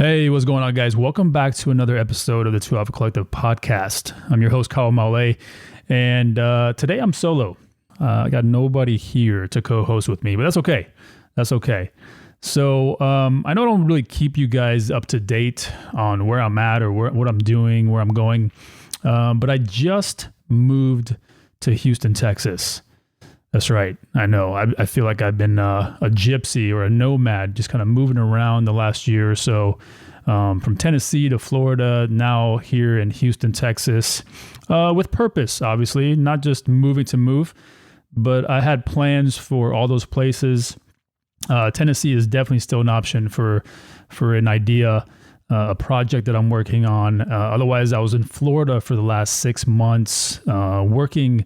Hey, what's going on, guys? Welcome back to another episode of the 2Alpha Collective podcast. I'm your host, Kawa, and today I'm solo. I got nobody here to co-host with me, but that's okay. That's okay. So I know I don't really keep you guys up to date on where I'm at or what I'm doing, where I'm going, but I just moved to Houston, Texas. That's right. I know. I feel like I've been a gypsy or a nomad, just kind of moving around the last year or so, from Tennessee to Florida, now here in Houston, Texas, with purpose, obviously, not just moving to move, but I had plans for all those places. Tennessee is definitely still an option for an idea, a project that I'm working on. Otherwise, I was in Florida for the last 6 months, working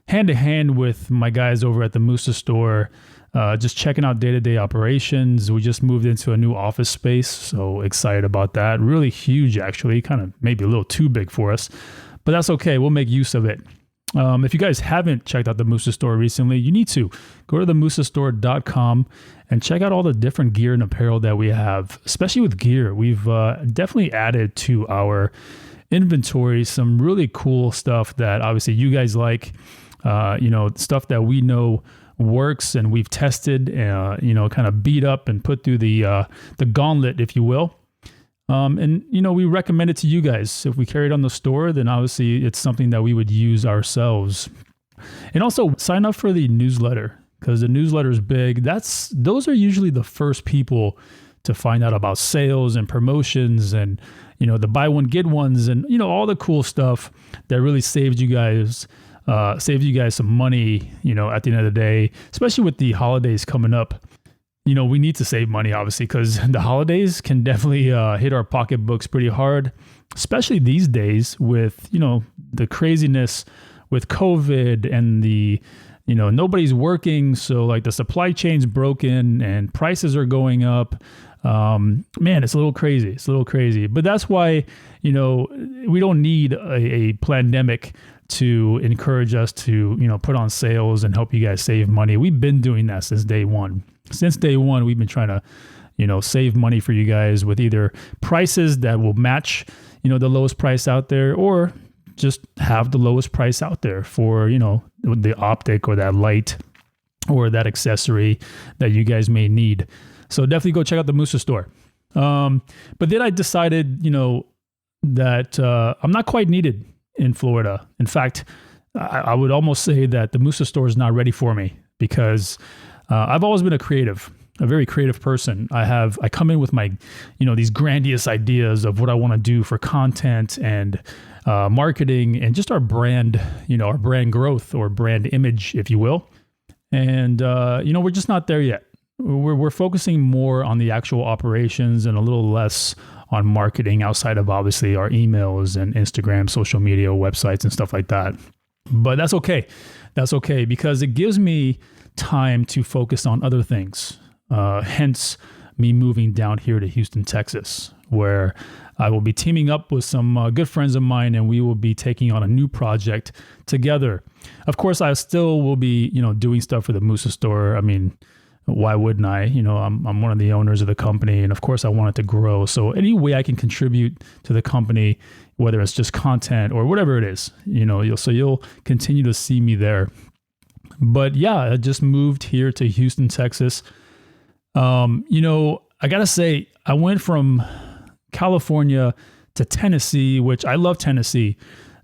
hand to hand with my guys over at the Musa store, just checking out day-to-day operations. We just moved into a new office space, so excited about that. Really huge, actually, kind of maybe a little too big for us, but that's okay. We'll make use of it. If you guys haven't checked out the Musa store recently, you need to go to themusastore.com and check out all the different gear and apparel that we have, especially with gear. We've definitely added to our inventory some really cool stuff that obviously you guys like. Stuff that we know works and we've tested, kind of beat up and put through the gauntlet, if you will. We recommend it to you guys. If we carry it on the store, then obviously it's something that we would use ourselves. And also sign up for the newsletter, because the newsletter is big. Those are usually the first people to find out about sales and promotions and, the buy one, get ones and, all the cool stuff that really saves you guys some money, at the end of the day, especially with the holidays coming up. We need to save money, obviously, because the holidays can definitely hit our pocketbooks pretty hard, especially these days with, the craziness with COVID and the, nobody's working. So like the supply chain's broken and prices are going up. Man, it's a little crazy. But that's why, we don't need a pandemic to encourage us to, put on sales and help you guys save money. We've been doing that since day one. Since day one, we've been trying to, save money for you guys with either prices that will match, the lowest price out there, or just have the lowest price out there for, the optic or that light or that accessory that you guys may need. So definitely go check out the Musa store. But then I decided, that I'm not quite needed in Florida. In fact, I would almost say that the Musa store is not ready for me, because I've always been a very creative person. I come in with my, these grandiose ideas of what I want to do for content and marketing and just our brand, our brand growth or brand image, if you will. And, we're just not there yet. We're focusing more on the actual operations and a little less on marketing outside of obviously our emails and Instagram, social media, websites, and stuff like that. But that's okay. That's okay, because it gives me time to focus on other things. Hence me moving down here to Houston, Texas, where I will be teaming up with some good friends of mine, and we will be taking on a new project together. Of course, I still will be, doing stuff for the Musa store. I mean, why wouldn't I? I'm one of the owners of the company, and of course I want it to grow. So any way I can contribute to the company, whether it's just content or whatever it is, you'll continue to see me there. But yeah, I just moved here to Houston, Texas. I gotta say, I went from California to Tennessee, which I love Tennessee.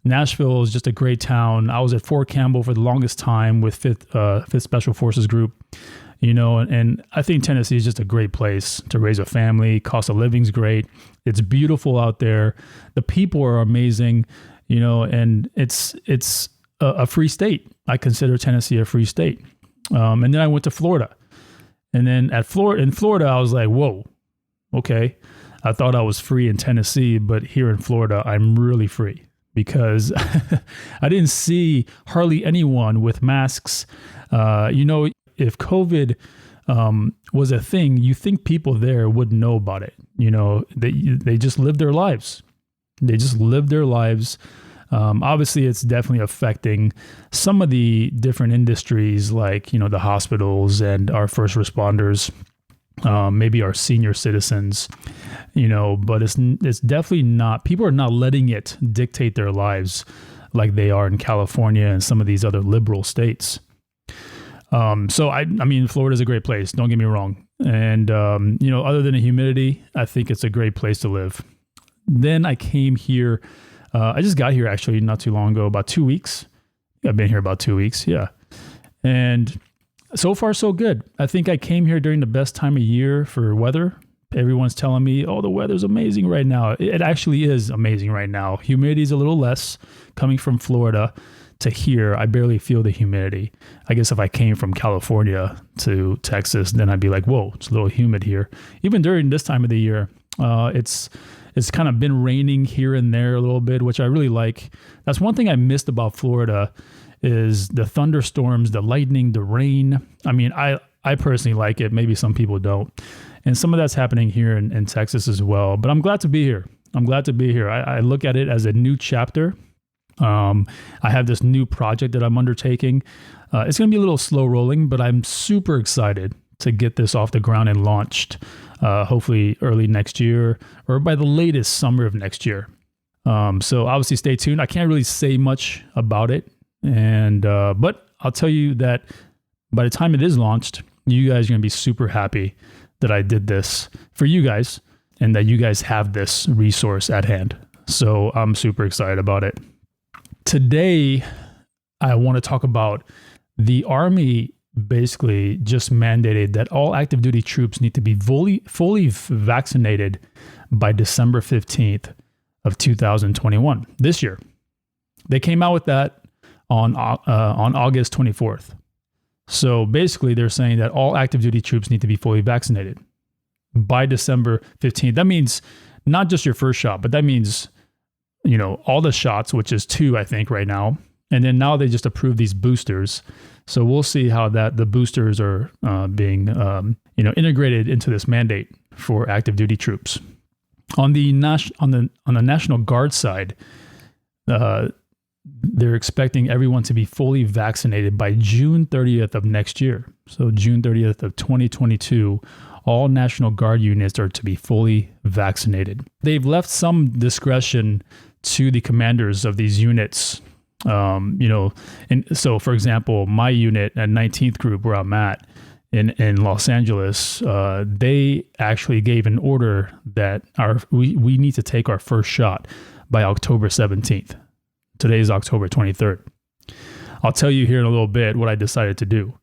Nashville is just a great town. I was at Fort Campbell for the longest time with 5th Special Forces Group. And I think Tennessee is just a great place to raise a family. Cost of living's great. It's beautiful out there. The people are amazing, and it's a free state. I consider Tennessee a free state. And then I went to Florida. And then in Florida, I was like, whoa, okay. I thought I was free in Tennessee, but here in Florida, I'm really free, because I didn't see hardly anyone with masks. If COVID was a thing, you think people there would know about it. They just live their lives. Obviously, it's definitely affecting some of the different industries, like, the hospitals and our first responders. maybe our senior citizens, but it's definitely not, people are not letting it dictate their lives like they are in California and some of these other liberal states. So I mean, Florida's a great place. Don't get me wrong. And, other than the humidity, I think it's a great place to live. Then I came here. I just got here actually not too long ago, about 2 weeks. I've been here about 2 weeks. Yeah. And so far, so good. I think I came here during the best time of year for weather. Everyone's telling me, oh, the weather's amazing right now. It actually is amazing right now. Humidity is a little less coming from Florida to here. I barely feel the humidity. I guess if I came from California to Texas, then I'd be like, whoa, it's a little humid here. Even during this time of the year, it's kind of been raining here and there a little bit, which I really like. That's one thing I missed about Florida is the thunderstorms, the lightning, the rain. I mean, I personally like it. Maybe some people don't. And some of that's happening here in Texas as well. But I'm glad to be here. I look at it as a new chapter. I have this new project that I'm undertaking. It's going to be a little slow rolling, but I'm super excited to get this off the ground and launched, hopefully early next year or by the latest summer of next year. So obviously stay tuned. I can't really say much about it. But I'll tell you that by the time it is launched, you guys are going to be super happy that I did this for you guys and that you guys have this resource at hand. So I'm super excited about it. Today, I want to talk about the Army basically just mandated that all active duty troops need to be fully vaccinated by December 15th of 2021, this year. They came out with that on August 24th. So basically, they're saying that all active duty troops need to be fully vaccinated by December 15th. That means not just your first shot, but that means, all the shots, which is 2, I think, right now. And then now they just approved these boosters. So we'll see how the boosters are being, integrated into this mandate for active duty troops. On the National Guard side, they're expecting everyone to be fully vaccinated by June 30th of next year. So June 30th of 2022, all National Guard units are to be fully vaccinated. They've left some discretion to the commanders of these units. And so, for example, my unit at 19th Group, where I'm at in Los Angeles, they actually gave an order that we need to take our first shot by October 17th. Today is October 23rd. I'll tell you here in a little bit what I decided to do.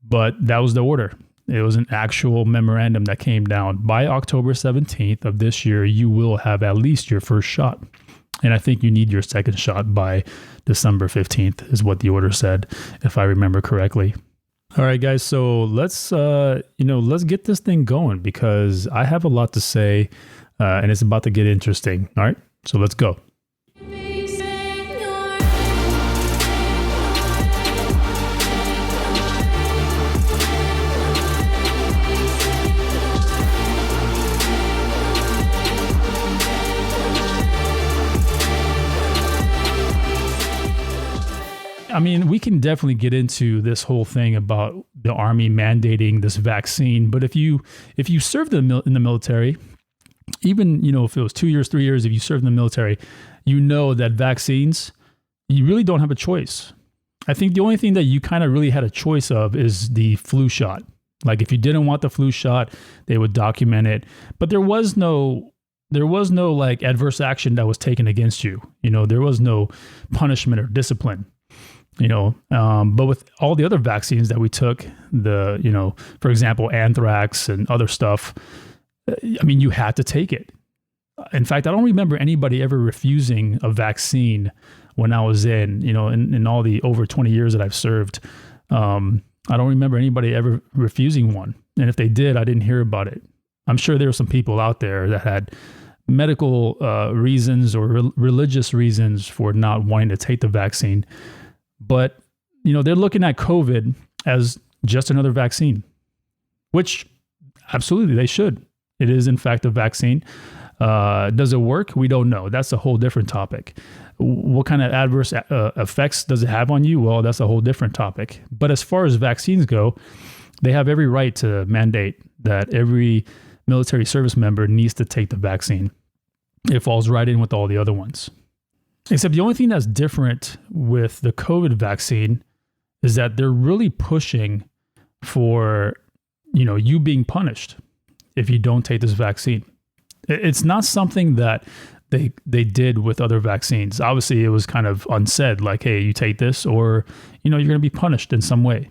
But that was the order. It was an actual memorandum that came down. By October 17th of this year, you will have at least your first shot. And I think you need your second shot by December 15th is what the order said, if I remember correctly. All right, guys. So let's get this thing going because I have a lot to say and it's about to get interesting. All right. So let's go. I mean, we can definitely get into this whole thing about the Army mandating this vaccine. But if you served in the military, even, if it was 2 years, 3 years, if you served in the military, you know that vaccines, you really don't have a choice. I think the only thing that you kind of really had a choice of is the flu shot. Like if you didn't want the flu shot, they would document it. But there was no like adverse action that was taken against you. There was no punishment or discipline. But with all the other vaccines that we took, for example, anthrax and other stuff, I mean, you had to take it. In fact, I don't remember anybody ever refusing a vaccine when I was in all the over 20 years that I've served. I don't remember anybody ever refusing one. And if they did, I didn't hear about it. I'm sure there were some people out there that had medical reasons or religious reasons for not wanting to take the vaccine. But, they're looking at COVID as just another vaccine, which absolutely they should. It is, in fact, a vaccine. Does it work? We don't know. That's a whole different topic. What kind of adverse effects does it have on you? Well, that's a whole different topic. But as far as vaccines go, They have every right to mandate that every military service member needs to take the vaccine. It falls right in with all the other ones. Except the only thing that's different with the COVID vaccine is that they're really pushing for, you being punished if you don't take this vaccine. It's not something that they did with other vaccines. Obviously, it was kind of unsaid, like, hey, you take this or, you're going to be punished in some way.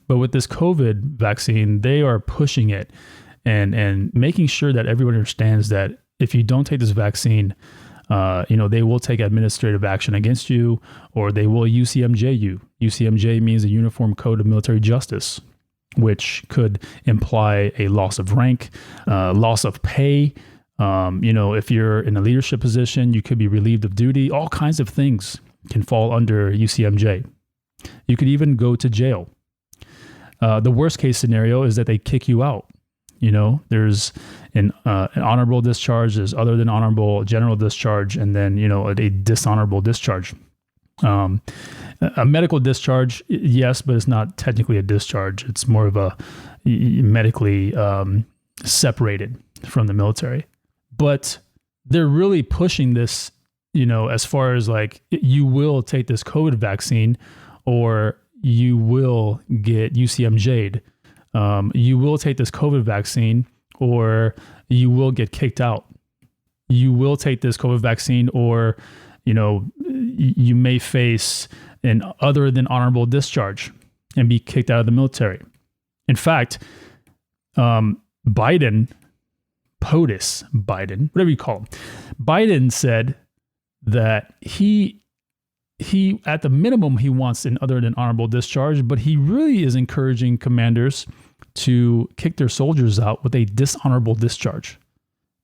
But with this COVID vaccine, they are pushing it and making sure that everyone understands that if you don't take this vaccine, they will take administrative action against you, or they will UCMJ you. UCMJ means a Uniform Code of Military Justice, which could imply a loss of rank, loss of pay. If you're in a leadership position, you could be relieved of duty. All kinds of things can fall under UCMJ. You could even go to jail. The worst case scenario is that they kick you out. There's an honorable discharge, there's other than honorable general discharge, and then, a dishonorable discharge. A medical discharge, yes, but it's not technically a discharge. It's more of a medically separated from the military. But they're really pushing this, as far as like, you will take this COVID vaccine or you will get UCMJ'd. You will take this COVID vaccine or you will get kicked out. You will take this COVID vaccine or, you may face an other than honorable discharge and be kicked out of the military. In fact, Biden, whatever you call him, Biden said that he at the minimum, he wants an other than honorable discharge, but he really is encouraging commanders to kick their soldiers out with a dishonorable discharge.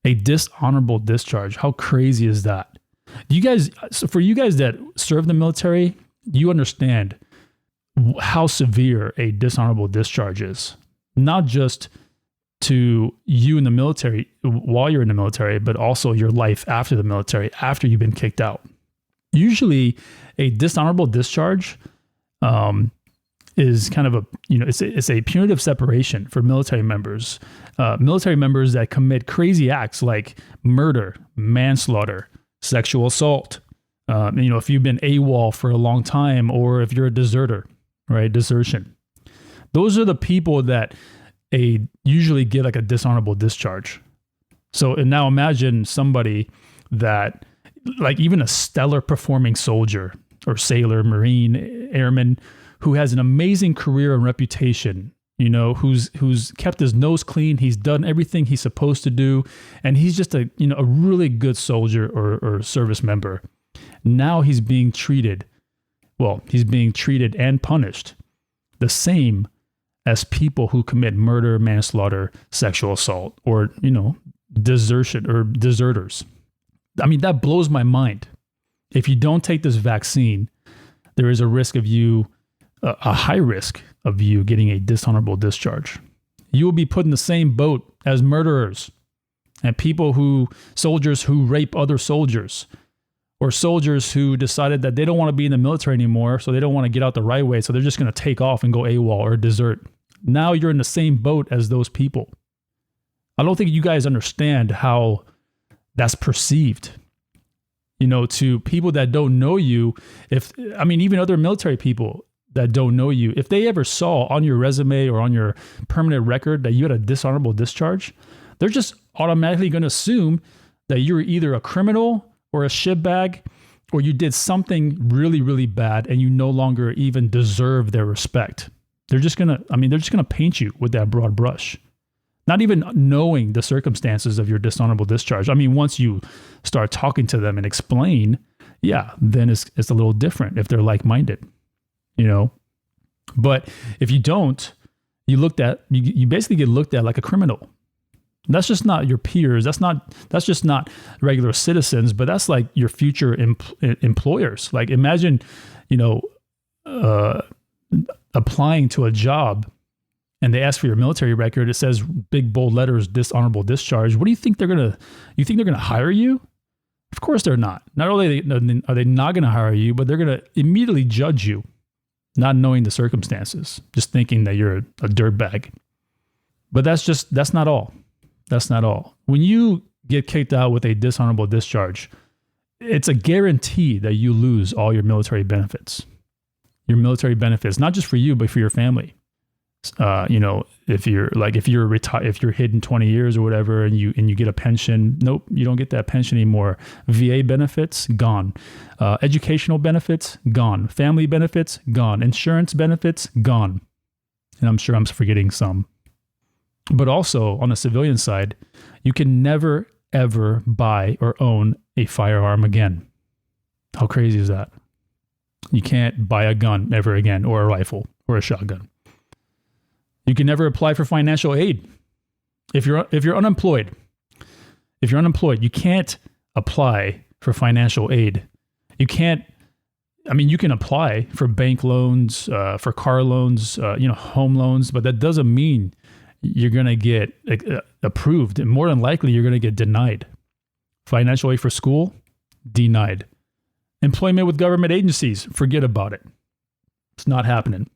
A dishonorable discharge. How crazy is that? For you guys that serve the military, you understand how severe a dishonorable discharge is. Not just to you in the military while you're in the military, but also your life after the military, after you've been kicked out. Usually a dishonorable discharge is kind of it's a punitive separation for military members. Military members that commit crazy acts like murder, manslaughter, sexual assault. If you've been AWOL for a long time, or if you're a deserter, right? Desertion. Those are the people that usually get like a dishonorable discharge. So, and now imagine somebody that, like even a stellar performing soldier or sailor, Marine, airman, who has an amazing career and reputation, who's kept his nose clean, he's done everything he's supposed to do, and he's just a really good soldier or service member. Now he's being treated and punished the same as people who commit murder, manslaughter, sexual assault, or, desertion or deserters. I mean, that blows my mind. If you don't take this vaccine, there is a high risk of you getting a dishonorable discharge. You will be put in the same boat as murderers and soldiers who rape other soldiers, or soldiers who decided that they don't want to be in the military anymore, so they don't want to get out the right way, so they're just going to take off and go AWOL or desert. Now you're in the same boat as those people. I don't think you guys understand how that's perceived. To people that don't know you, even other military people that don't know you, if they ever saw on your resume or on your permanent record that you had a dishonorable discharge, they're just automatically going to assume that you're either a criminal or a shitbag, or you did something really, really bad and you no longer even deserve their respect. They're just going to paint you with that broad brush, not even knowing the circumstances of your dishonorable discharge. I mean, once you start talking to them and explain, then it's a little different if they're like-minded, But if you don't, you basically get looked at like a criminal. That's just not your peers. That's just not regular citizens, but that's like your future employers. Like imagine, applying to a job and they ask for your military record. It says big bold letters, dishonorable discharge. What do you think they're going to hire you? Of course they're not. Not only are they not going to hire you, but they're going to immediately judge you. not knowing the circumstances, just thinking that you're a dirtbag. But that's not all. That's not all. When you get kicked out with a dishonorable discharge, it's a guarantee that you lose all your military benefits. Your military benefits, not just for you, but for your family. If you're retired, if you're hidden 20 years or whatever, and you get a pension, nope, you don't get that pension anymore. VA benefits, gone. Educational benefits, gone. Family benefits, gone. Insurance benefits, gone. And I'm sure I'm forgetting some. But also on the civilian side, you can never, ever buy or own a firearm again. How crazy is that? You can't buy a gun ever again, or a rifle, or a shotgun. You can never apply for financial aid. If you're unemployed, you can't apply for financial aid. You can apply for bank loans, for car loans, home loans, but that doesn't mean you're going to get approved. And more than likely, you're going to get denied. Financial aid for school, denied. Employment with government agencies, forget about it. It's not happening.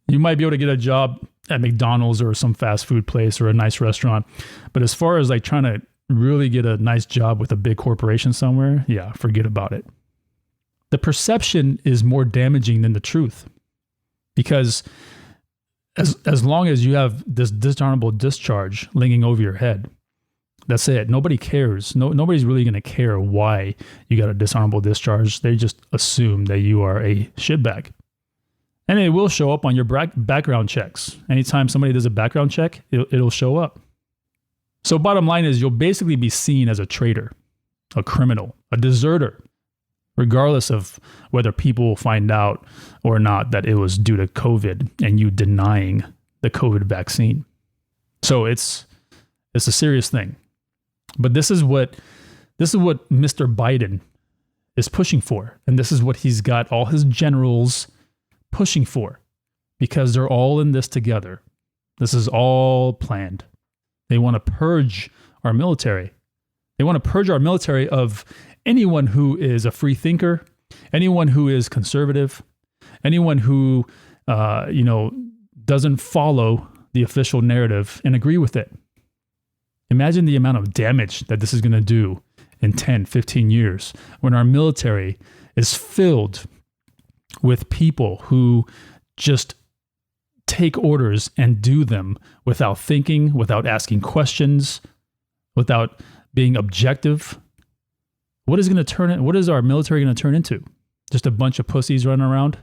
You might be able to get a job at McDonald's or some fast food place or a nice restaurant. But as far as like trying to really get a nice job with a big corporation somewhere, yeah, forget about it. The perception is more damaging than the truth, because as long as you have this dishonorable discharge hanging over your head, that's it. Nobody cares. Nobody's really going to care why you got a dishonorable discharge. They just assume that you are a shitbag. And it will show up on your background checks. Anytime somebody does a background check, it'll show up. So bottom line is, you'll basically be seen as a traitor, a criminal, a deserter, regardless of whether people find out or not that it was due to COVID and you denying the COVID vaccine. So it's a serious thing. But this is what Mr. Biden is pushing for. And this is what he's got all his generals pushing for, because they're all in this together. This is all planned. They want to purge our military. They want to purge our military of anyone who is a free thinker, anyone who is conservative, anyone who, doesn't follow the official narrative and agree with it. Imagine the amount of damage that this is going to do in 10, 15 years when our military is filled with people who just take orders and do them without thinking, without asking questions, without being objective. What is our military going to turn into? Just a bunch of pussies running around?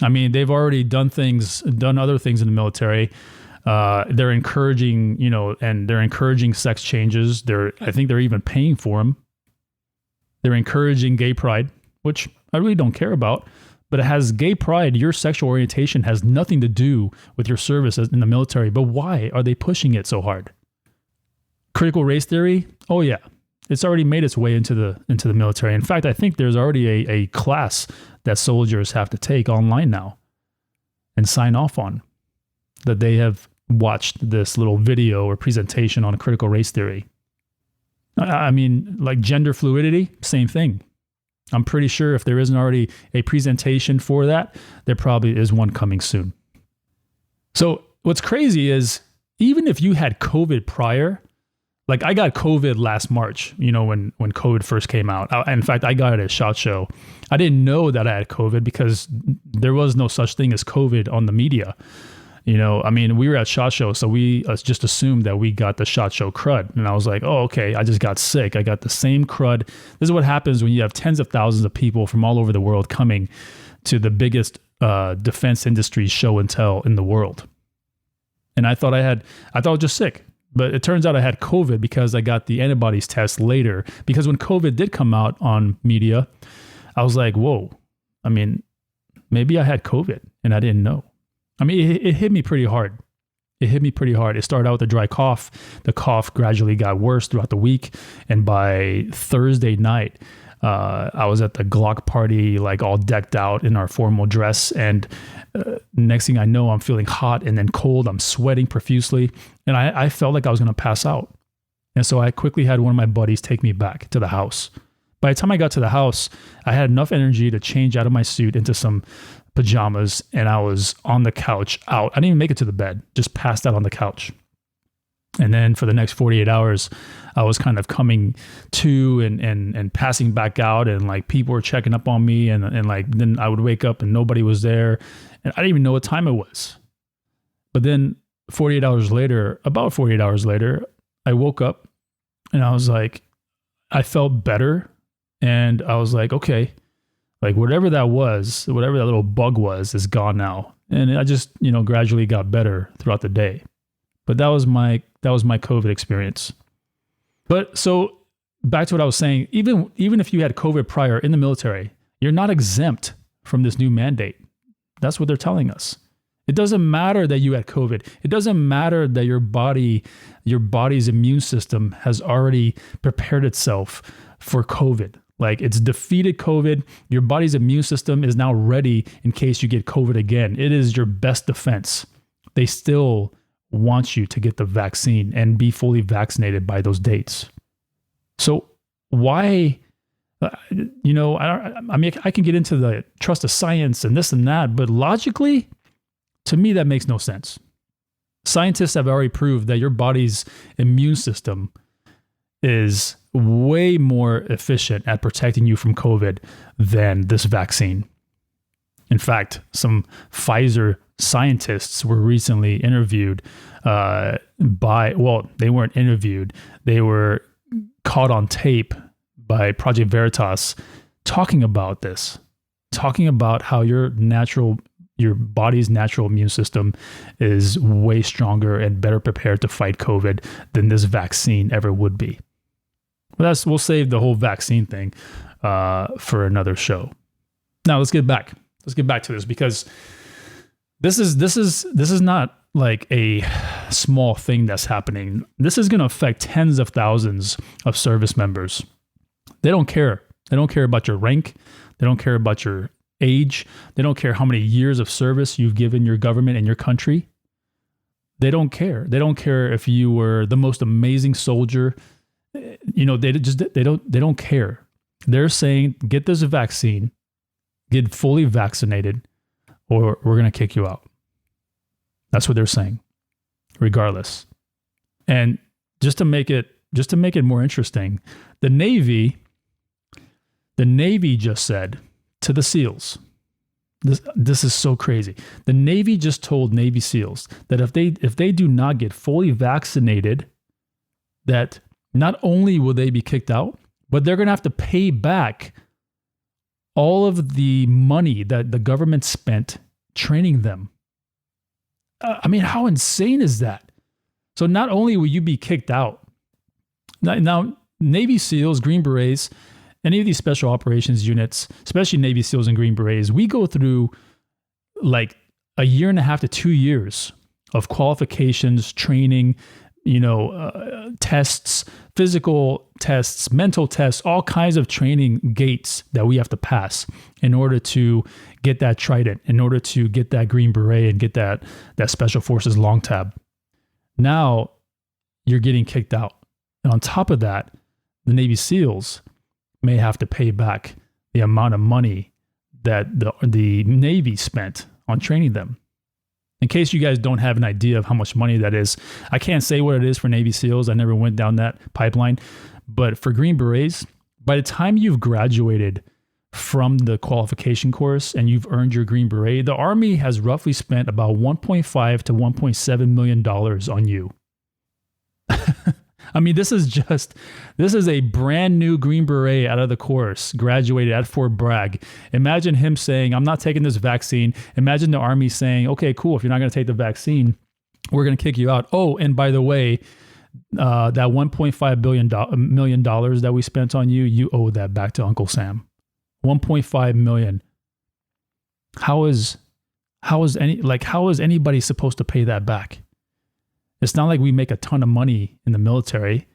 I mean, they've already done other things in the military. They're encouraging, and they're encouraging sex changes. I think they're even paying for them. They're encouraging gay pride, which I really don't care about. But it has gay pride. Your sexual orientation has nothing to do with your service in the military. But why are they pushing it so hard? Critical race theory? Oh yeah, it's already made its way into the military. In fact, I think there's already a class that soldiers have to take online now and sign off on, that they have watched this little video or presentation on critical race theory. I mean, like gender fluidity, same thing. I'm pretty sure if there isn't already a presentation for that, there probably is one coming soon. So what's crazy is, even if you had COVID prior, like I got COVID last March, when COVID first came out. In fact, I got it at SHOT Show. I didn't know that I had COVID because there was no such thing as COVID on the media. We were at SHOT Show, so we just assumed that we got the SHOT Show crud. And I was like, oh, okay, I just got sick. I got the same crud. This is what happens when you have tens of thousands of people from all over the world coming to the biggest defense industry show and tell in the world. And I thought I was just sick. But it turns out I had COVID because I got the antibodies test later. Because when COVID did come out on media, I was like, whoa, maybe I had COVID and I didn't know. It hit me pretty hard. It started out with a dry cough. The cough gradually got worse throughout the week. And by Thursday night, I was at the Glock party, like all decked out in our formal dress. And next thing I know, I'm feeling hot and then cold. I'm sweating profusely. And I felt like I was going to pass out. And so I quickly had one of my buddies take me back to the house. By the time I got to the house, I had enough energy to change out of my suit into some pajamas, and I was on the couch out. I didn't even make it to the bed, just passed out on the couch. And then for the next 48 hours, I was kind of coming to and passing back out, and like people were checking up on me, and like then I would wake up and nobody was there, and I didn't even know what time it was. But then about 48 hours later, I woke up and I was like, I felt better, and I was like, okay, like whatever that little bug was is gone now. And I just, gradually got better throughout the day. But that was my COVID experience. But so back to what I was saying, even if you had COVID prior in the military, you're not exempt from this new mandate. That's what they're telling us. It doesn't matter that you had COVID. It doesn't matter that your body's immune system has already prepared itself for COVID. Like it's defeated COVID. Your body's immune system is now ready in case you get COVID again. It is your best defense. They still want you to get the vaccine and be fully vaccinated by those dates. So why, I can get into the trust of science and this and that, but logically, to me, that makes no sense. Scientists have already proved that your body's immune system is way more efficient at protecting you from COVID than this vaccine. In fact, some Pfizer scientists were recently interviewed they weren't interviewed. They were caught on tape by Project Veritas talking about this, talking about how your body's natural immune system is way stronger and better prepared to fight COVID than this vaccine ever would be. But we'll save the whole vaccine thing for another show. Now let's get back to this, because this is not like a small thing that's happening. This is going to affect tens of thousands of service members. They don't care. They don't care about your rank. They don't care about your age. They don't care how many years of service you've given your government and your country. They don't care. They don't care if you were the most amazing soldier. They don't care. They're saying, get this vaccine, get fully vaccinated, or we're going to kick you out. That's what they're saying, regardless. And just to make it more interesting, the Navy just said to the SEALs, this is so crazy. The Navy just told Navy SEALs that if they do not get fully vaccinated, that not only will they be kicked out, but they're going to have to pay back all of the money that the government spent training them. How insane is that? So not only will you be kicked out, now Navy SEALs, Green Berets, any of these special operations units, especially Navy SEALs and Green Berets, we go through like a year and a half to 2 years of qualifications, training, tests, physical tests, mental tests, all kinds of training gates that we have to pass in order to get that Trident, in order to get that Green Beret and get that Special Forces long tab. Now you're getting kicked out. And on top of that, the Navy SEALs may have to pay back the amount of money that the Navy spent on training them. In case you guys don't have an idea of how much money that is, I can't say what it is for Navy SEALs. I never went down that pipeline. But for Green Berets, by the time you've graduated from the qualification course and you've earned your Green Beret, the Army has roughly spent about $1.5 to $1.7 million on you. This is a brand new Green Beret out of the course, graduated at Fort Bragg. Imagine him saying, I'm not taking this vaccine. Imagine the Army saying, okay, cool. If you're not going to take the vaccine, we're going to kick you out. Oh, and by the way, that $1.5 million that we spent on you, you owe that back to Uncle Sam. 1.5 million. How is anybody supposed to pay that back? It's not like we make a ton of money in the military.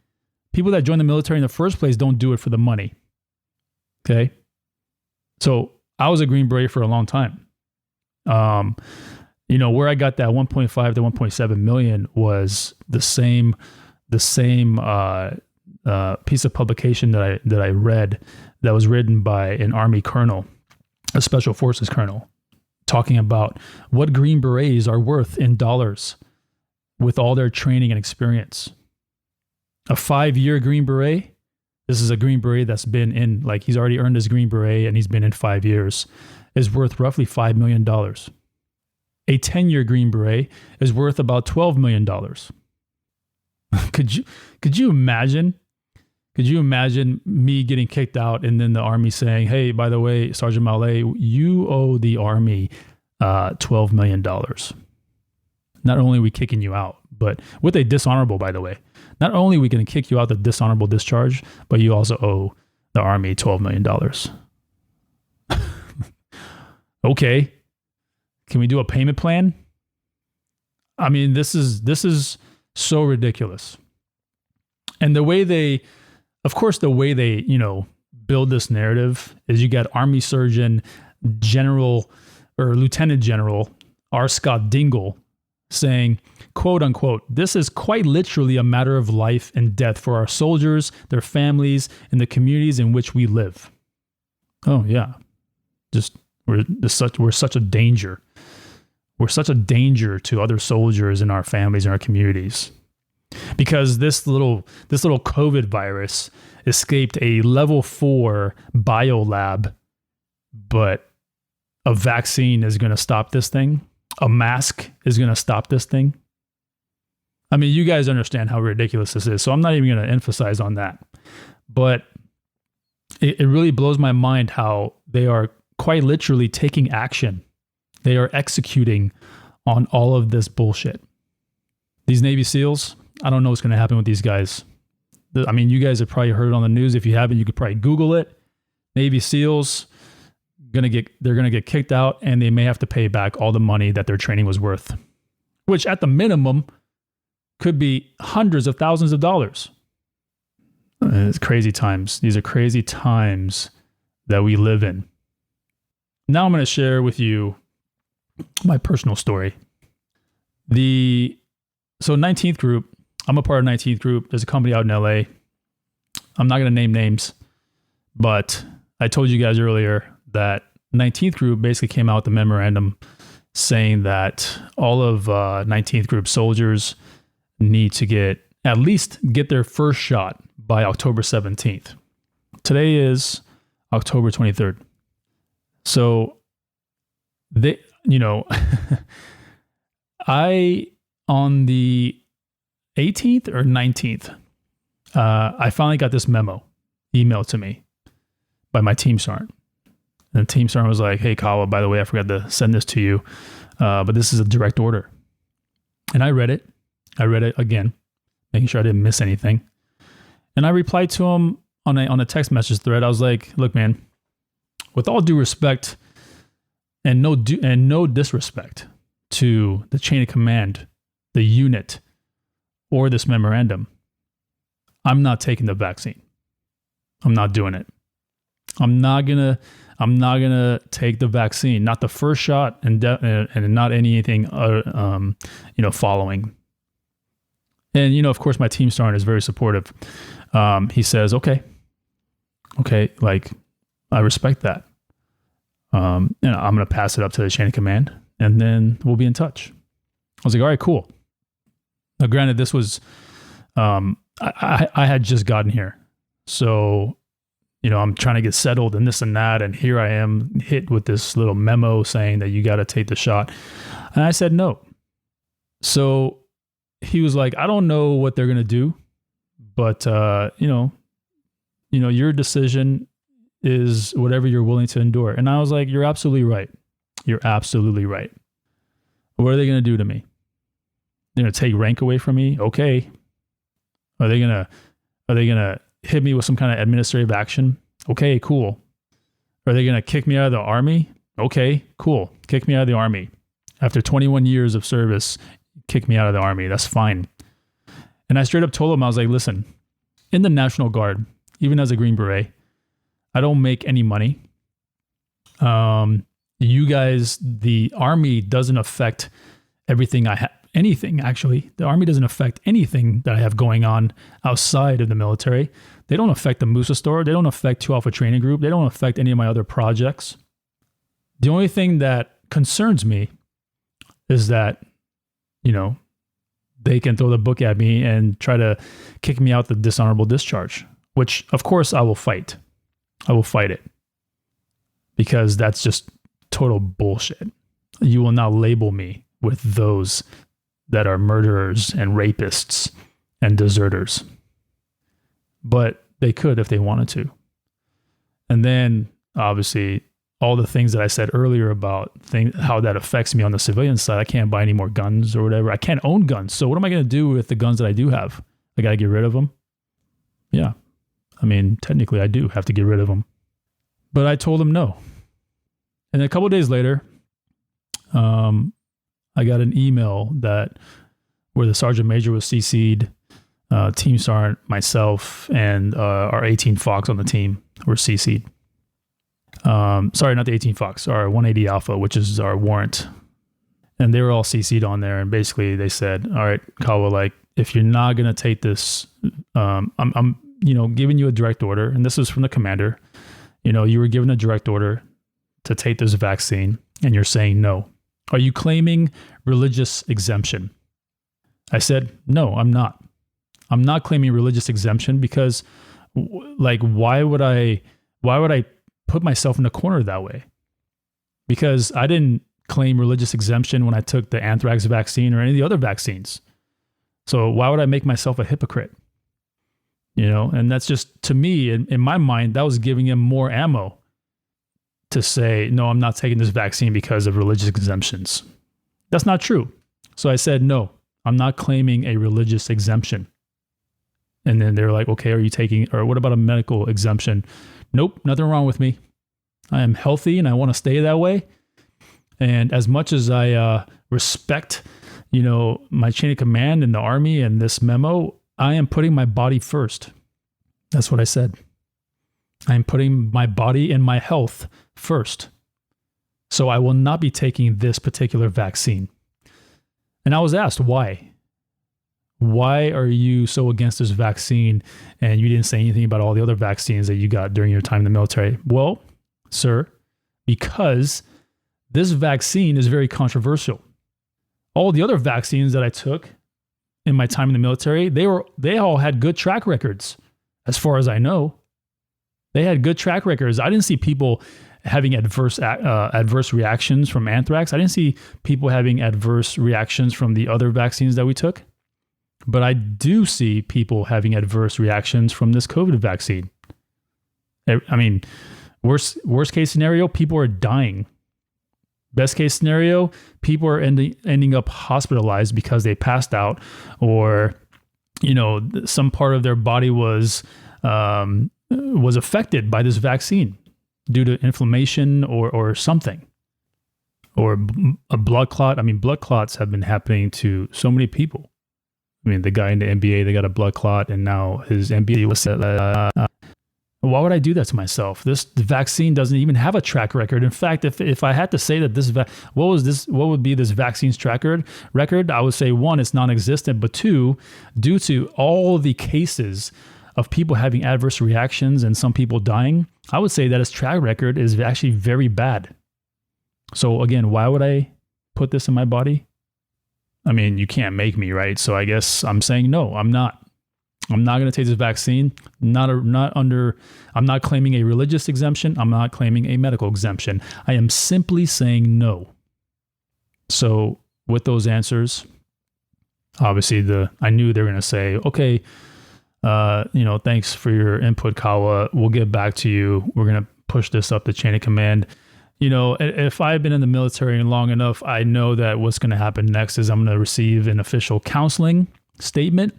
People that join the military in the first place don't do it for the money. Okay? So I was a Green Beret for a long time. Where I got that 1.5 to 1.7 million was the same piece of publication that I read that was written by an Army colonel, a Special Forces colonel, talking about what Green Berets are worth in dollars with all their training and experience. A 5-year Green Beret, this is a Green Beret that's been in, like he's already earned his Green Beret and he's been in 5 years, is worth roughly $5 million. A 10-year Green Beret is worth about $12 million. Could you imagine? Could you imagine me getting kicked out and then the Army saying, hey, by the way, Sergeant Malay, you owe the Army $12 million. Not only are we kicking you out, but with a dishonorable, by the way, not only are we going to kick you out the dishonorable discharge, but you also owe the Army $12 million. Okay. Can we do a payment plan? I mean, this is so ridiculous. And the way they build this narrative is you got Army Surgeon General or Lieutenant General R. Scott Dingle saying, quote unquote, this is quite literally a matter of life and death for our soldiers, their families, and the communities in which we live. Oh yeah. We're such a danger. We're such a danger to other soldiers and our families and our communities. Because this little COVID virus escaped a level 4 biolab, but a vaccine is going to stop this thing. A mask is going to stop this thing. I mean, you guys understand how ridiculous this is, so I'm not even going to emphasize on that. But it really blows my mind how they are quite literally taking action. They are executing on all of this bullshit. These Navy SEALs, I don't know what's going to happen with these guys. I mean, you guys have probably heard it on the news. If you haven't, you could probably Google it. Navy SEALs, they're going to get kicked out, and they may have to pay back all the money that their training was worth, which at the minimum could be hundreds of thousands of dollars. It's crazy times. These are crazy times that we live in. Now I'm going to share with you my personal story. So 19th Group, I'm a part of 19th Group. There's a company out in LA. I'm not going to name names, but I told you guys earlier that 19th Group basically came out with a memorandum saying that all of 19th Group soldiers need to at least get their first shot by October 17th. Today is October 23rd. So they, on the 18th or 19th, I finally got this memo emailed to me by my team sergeant. And the team sergeant was like, hey, Kawa, by the way, I forgot to send this to you, but this is a direct order. And I read it. Again, making sure I didn't miss anything. And I replied to him on a text message thread. I was like, look, man, with all due respect and no disrespect to the chain of command, the unit, or this memorandum, I'm not taking the vaccine. I'm not doing it. I'm not gonna take the vaccine. Not the first shot, and not anything following. And of course, my team sergeant is very supportive. He says, okay, like I respect that. I'm gonna pass it up to the chain of command, and then we'll be in touch. I was like, all right, cool. Now, granted, this was, I had just gotten here. So, I'm trying to get settled and this and that. And here I am hit with this little memo saying that you got to take the shot. And I said, no. So he was like, I don't know what they're going to do, but, your decision is whatever you're willing to endure. And I was like, you're absolutely right. You're absolutely right. What are they going to do to me? They're going to take rank away from me? Okay. Are they going to hit me with some kind of administrative action? Okay, cool. Are they going to kick me out of the Army? Okay, cool. Kick me out of the Army. After 21 years of service, kick me out of the Army. That's fine. And I straight up told them, I was like, listen, in the National Guard, even as a Green Beret, I don't make any money. You guys, the Army doesn't affect everything I have. Anything, actually. The Army doesn't affect anything that I have going on outside of the military. They don't affect the Musa store. They don't affect 2Alpha Training Group. They don't affect any of my other projects. The only thing that concerns me is that, they can throw the book at me and try to kick me out the dishonorable discharge, which of course I will fight. I will fight it because that's just total bullshit. You will not label me with those that are murderers and rapists and deserters. But they could if they wanted to. And then obviously all the things that I said earlier about how that affects me on the civilian side. I can't buy any more guns or whatever. I can't own guns. So what am I going to do with the guns that I do have? I got to get rid of them. Yeah. I mean, technically I do have to get rid of them. But I told him no. And a couple of days later, I got an email where the sergeant major was CC'd, team sergeant, myself, and our 18 Fox on the team were CC'd. Sorry, not the 18 Fox, our 180 Alpha, which is our warrant. And they were all CC'd on there. And basically they said, all right, Kawa, like, if you're not going to take this, I'm giving you a direct order. And this is from the commander. You were given a direct order to take this vaccine and you're saying no. Are you claiming religious exemption? I said, no, I'm not. I'm not claiming religious exemption because why would I put myself in a corner that way? Because I didn't claim religious exemption when I took the anthrax vaccine or any of the other vaccines. So why would I make myself a hypocrite? And that's just, to me, in my mind, that was giving him more ammo to say, no, I'm not taking this vaccine because of religious exemptions. That's not true. So I said, no, I'm not claiming a religious exemption. And then they're like, okay, or what about a medical exemption? Nope, nothing wrong with me. I am healthy and I want to stay that way. And as much as I respect, my chain of command in the Army and this memo, I am putting my body first. That's what I said. I am putting my body and my health first. So I will not be taking this particular vaccine. And I was asked, why? Why are you so against this vaccine and you didn't say anything about all the other vaccines that you got during your time in the military? Well, sir, because this vaccine is very controversial. All the other vaccines that I took in my time in the military, they all had good track records. As far as I know, they had good track records. I didn't see people having adverse reactions from anthrax. I didn't see people having adverse reactions from the other vaccines that we took. But I do see people having adverse reactions from this COVID vaccine. I mean, worst case scenario, people are dying. Best case scenario, people are ending up hospitalized because they passed out, or some part of their body was affected by this vaccine due to inflammation or something, or a blood clot. I mean, blood clots have been happening to so many people. I mean, the guy in the NBA, they got a blood clot, and now his NBA was set. Why would I do that to myself? The vaccine doesn't even have a track record. In fact, if I had to say that what would be this vaccine's track record? I would say, one, it's non-existent, but two, due to all the cases of people having adverse reactions and some people dying, I would say that its track record is actually very bad. So again, why would I put this in my body? I mean, you can't make me, right? So I guess I'm saying no, I'm not. I'm not going to take this vaccine. I'm not claiming a religious exemption. I'm not claiming a medical exemption. I am simply saying no. So with those answers, obviously I knew they were going to say, okay, thanks for your input, Kawa. We'll get back to you. We're going to push this up the chain of command. If I've been in the military long enough, I know that what's going to happen next is I'm going to receive an official counseling statement.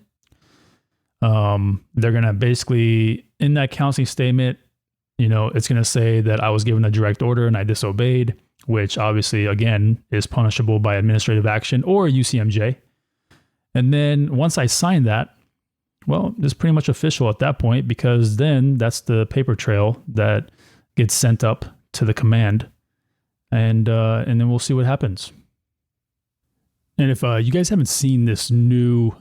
They're going to basically, in that counseling statement, it's going to say that I was given a direct order and I disobeyed, which obviously, again, is punishable by administrative action or UCMJ. And then once I sign that, well, it's pretty much official at that point, because then that's the paper trail that gets sent up to the command, and then we'll see what happens. And if you guys haven't seen this new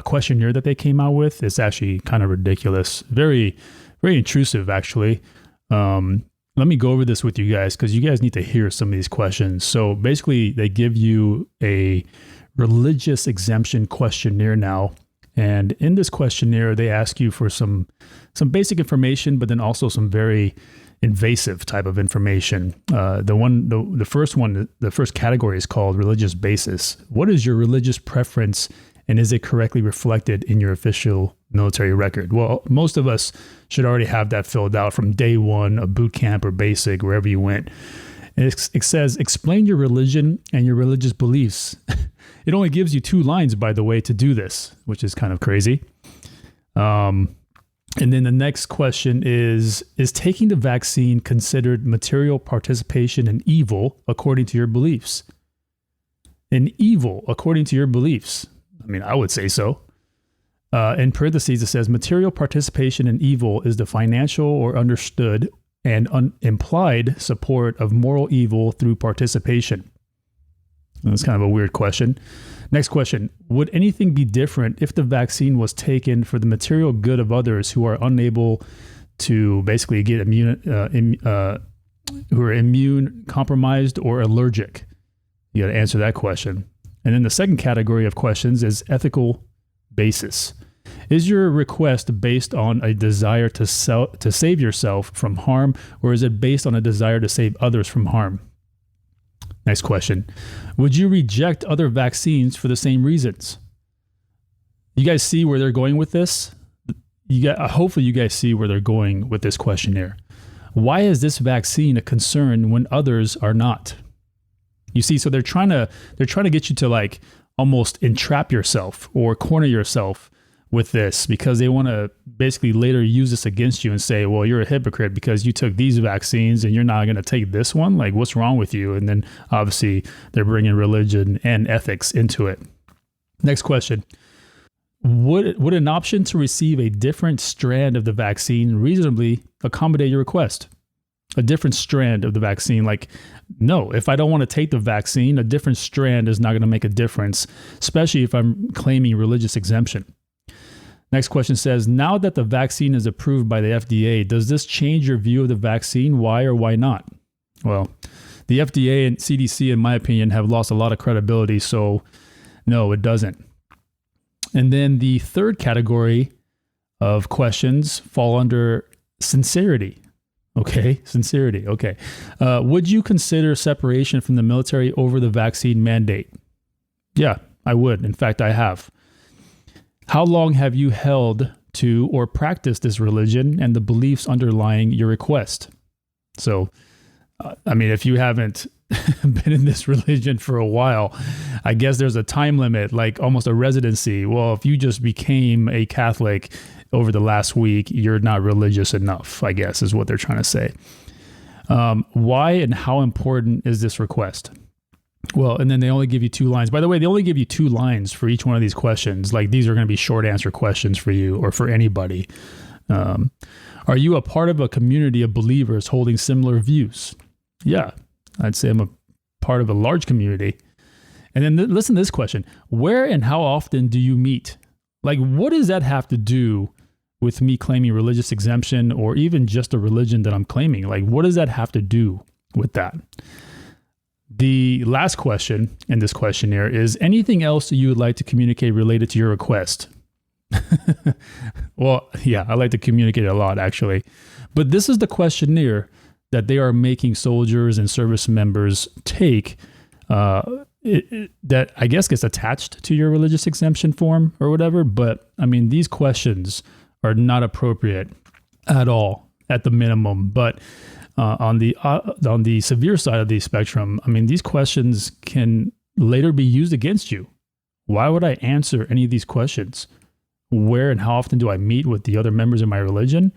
questionnaire that they came out with, it's actually kind of ridiculous. Very, very intrusive, actually. let me go over this with you guys because you guys need to hear some of these questions. So basically, they give you a religious exemption questionnaire now. And in this questionnaire, they ask you for some basic information, but then also some very invasive type of information. The first category is called religious basis. What is your religious preference, and is it correctly reflected in your official military record? Well, most of us should already have that filled out from day one of boot camp or basic, wherever you went. It says, explain your religion and your religious beliefs. It only gives you 2 lines, by the way, to do this, which is kind of crazy. And then the next question is taking the vaccine considered material participation in evil according to your beliefs? In evil according to your beliefs? I mean, I would say so. In parentheses, it says material participation in evil is the financial or understood and implied support of moral evil through participation. That's kind of a weird question. Next question. Would anything be different if the vaccine was taken for the material good of others who are unable to basically get who are immune, compromised, or allergic? You got to answer that question. And then the second category of questions is ethical basis. Is your request based on a desire to save yourself from harm, or is it based on a desire to save others from harm? Next question. Would you reject other vaccines for the same reasons? You guys see where they're going with this? Hopefully you guys see where they're going with this questionnaire. Why is this vaccine a concern when others are not? You see, so they're trying to get you to like almost entrap yourself or corner yourself with this, because they want to basically later use this against you and say, well, you're a hypocrite because you took these vaccines and you're not going to take this one. Like, what's wrong with you? And then obviously they're bringing religion and ethics into it. Next question. Would an option to receive a different strand of the vaccine reasonably accommodate your request? A different strand of the vaccine? Like, no, if I don't want to take the vaccine, a different strand is not going to make a difference, especially if I'm claiming religious exemption. Next question says, now that the vaccine is approved by the FDA, does this change your view of the vaccine? Why or why not? Well, the FDA and CDC, in my opinion, have lost a lot of credibility, so no, it doesn't. And then the third category of questions fall under sincerity. Okay, sincerity. Okay. Would you consider separation from the military over the vaccine mandate? Yeah, I would. In fact, I have. How long have you held to or practiced this religion and the beliefs underlying your request? So, I mean, if you haven't been in this religion for a while, I guess there's a time limit, like almost a residency. Well, if you just became a Catholic over the last week, you're not religious enough, I guess, is what they're trying to say. Why and how important is this request? Well, and then they only give you 2 lines. By the way, they only give you 2 lines for each one of these questions. Like, these are going to be short answer questions for you or for anybody. Are you a part of a community of believers holding similar views? Yeah, I'd say I'm a part of a large community. And then listen to this question. Where and how often do you meet? Like, what does that have to do with me claiming religious exemption or even just a religion that I'm claiming? Like, what does that have to do with that? The last question in this questionnaire is, anything else you would like to communicate related to your request? Well, yeah, I like to communicate a lot, actually. But this is the questionnaire that they are making soldiers and service members take that I guess gets attached to your religious exemption form or whatever. But I mean, these questions are not appropriate at all, at the minimum. But on the severe side of the spectrum, I mean, these questions can later be used against you. Why would I answer any of these questions? Where and how often do I meet with the other members of my religion?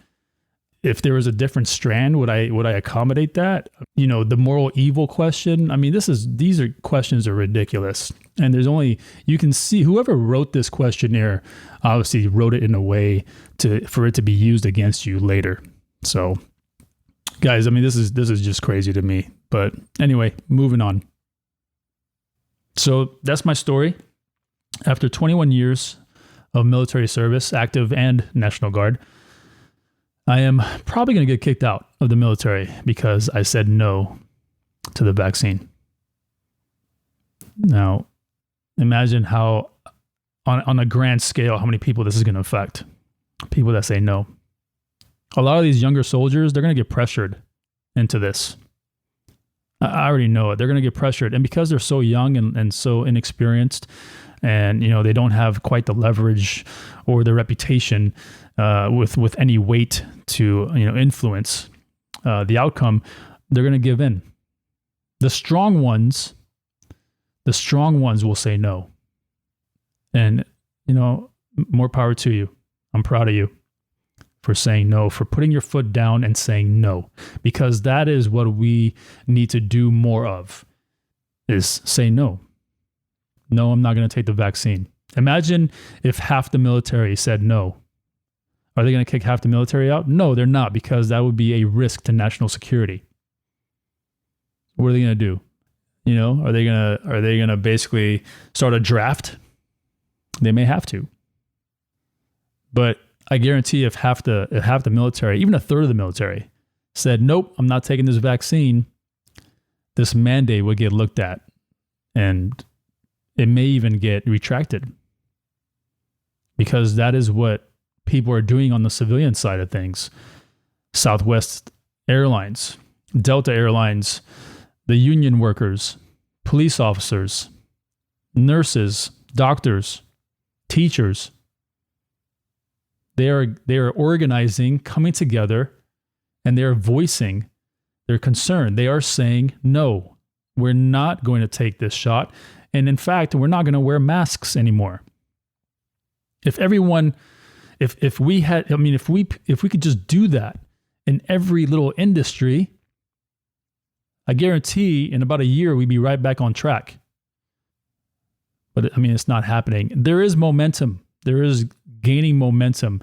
If there was a different strand, would I accommodate that? You know, the moral evil question. I mean, these questions are ridiculous. And you can see whoever wrote this questionnaire obviously wrote it in a way for it to be used against you later. So, guys, I mean, this is just crazy to me. But anyway, moving on. So that's my story. After 21 years of military service, active and National Guard, I am probably going to get kicked out of the military because I said no to the vaccine. Now, imagine how, on a grand scale, how many people this is going to affect. People that say no. A lot of these younger soldiers, they're going to get pressured into this. I already know it. They're going to get pressured. And because they're so young and so inexperienced, and they don't have quite the leverage or the reputation with any weight to influence the outcome, they're going to give in. The strong ones will say no. And more power to you. I'm proud of you for saying no, for putting your foot down and saying no, because that is what we need to do more of, is say no. No, I'm not going to take the vaccine. Imagine if half the military said no. Are they going to kick half the military out? No, they're not, because that would be a risk to national security. What are they going to do? Are they going to basically start a draft? They may have to. But I guarantee if half the military, even a third of the military, said, nope, I'm not taking this vaccine, this mandate would get looked at. And it may even get retracted. Because that is what people are doing on the civilian side of things. Southwest Airlines, Delta Airlines, the union workers, police officers, nurses, doctors, teachers. They are organizing, coming together, and they are voicing their concern. They are saying, no, we're not going to take this shot. And in fact, we're not going to wear masks anymore. If we could just do that in every little industry, I guarantee in about a year, we'd be right back on track. But it's not happening. There is momentum. There is gaining momentum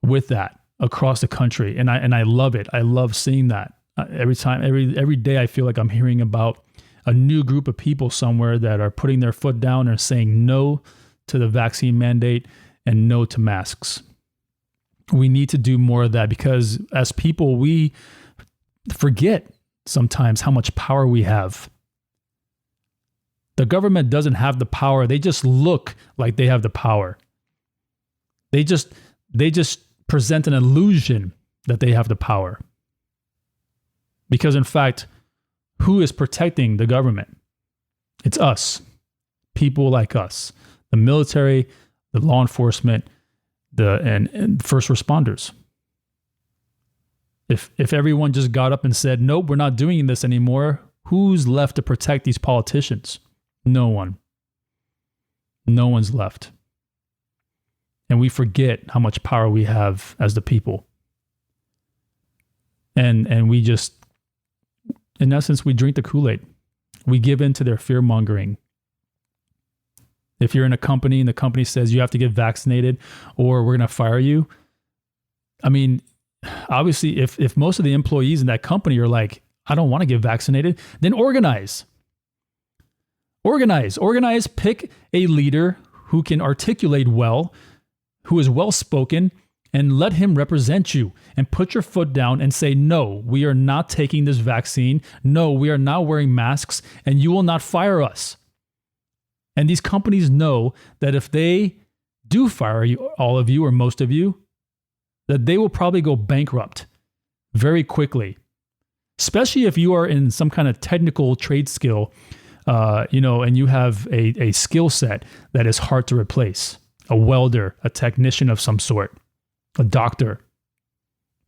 with that across the country. And I love it. I love seeing that. Every day I feel like I'm hearing about a new group of people somewhere that are putting their foot down and saying no to the vaccine mandate and no to masks. We need to do more of that, because as people, we forget sometimes how much power we have. The government doesn't have the power. They just look like they have the power. They just present an illusion that they have the power. Because in fact, who is protecting the government? It's us, people like us, the military, the law enforcement, and first responders. If everyone just got up and said, nope, we're not doing this anymore, who's left to protect these politicians? No one. No one's left. And we forget how much power we have as the people. And we just, in essence, we drink the Kool-Aid. We give in to their fear-mongering. If you're in a company and the company says you have to get vaccinated or we're going to fire you, obviously, if most of the employees in that company are like, I don't want to get vaccinated, then organize. Organize, pick a leader who can articulate well, who is well-spoken, and let him represent you, and put your foot down and say, no, we are not taking this vaccine. No, we are not wearing masks, and you will not fire us. And these companies know that if they do fire you, all of you or most of you, that they will probably go bankrupt very quickly, especially if you are in some kind of technical trade skill, and you have a skill set that is hard to replace. A welder, a technician of some sort, a doctor,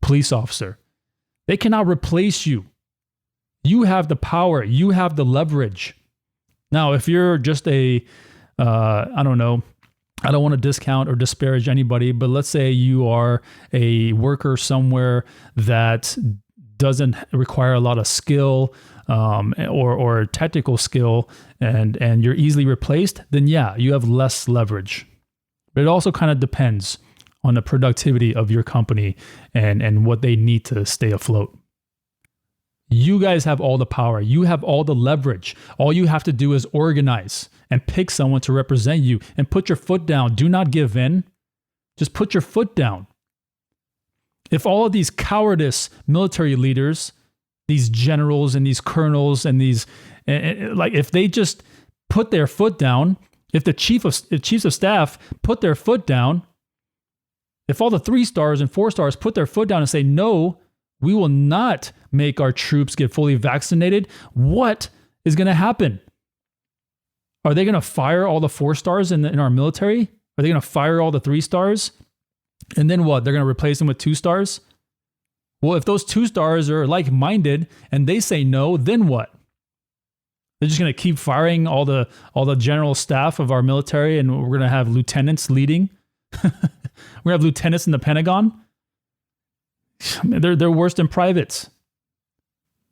police officer. They cannot replace you. You have the power. You have the leverage. Now, if you're just I don't want to discount or disparage anybody, but let's say you are a worker somewhere that doesn't require a lot of skill or technical skill, and you're easily replaced, then yeah, you have less leverage. But it also kind of depends on the productivity of your company and what they need to stay afloat. You guys have all the power. You have all the leverage. All you have to do is organize and pick someone to represent you and put your foot down. Do not give in. Just put your foot down. If all of these cowardice military leaders, these generals and these colonels and these, like if they just put their foot down, if the chiefs of staff put their foot down, if all the 3 stars and 4 stars put their foot down and say, no, we will not make our troops get fully vaccinated, what is going to happen? Are they going to fire all the 4 stars in our military? Are they going to fire all the 3 stars? And then what? They're going to replace them with 2 stars? Well, if those 2 stars are like-minded and they say no, then what? They're just going to keep firing all the general staff of our military, and we're going to have lieutenants leading. We're going to have lieutenants in the Pentagon. They're worse than privates.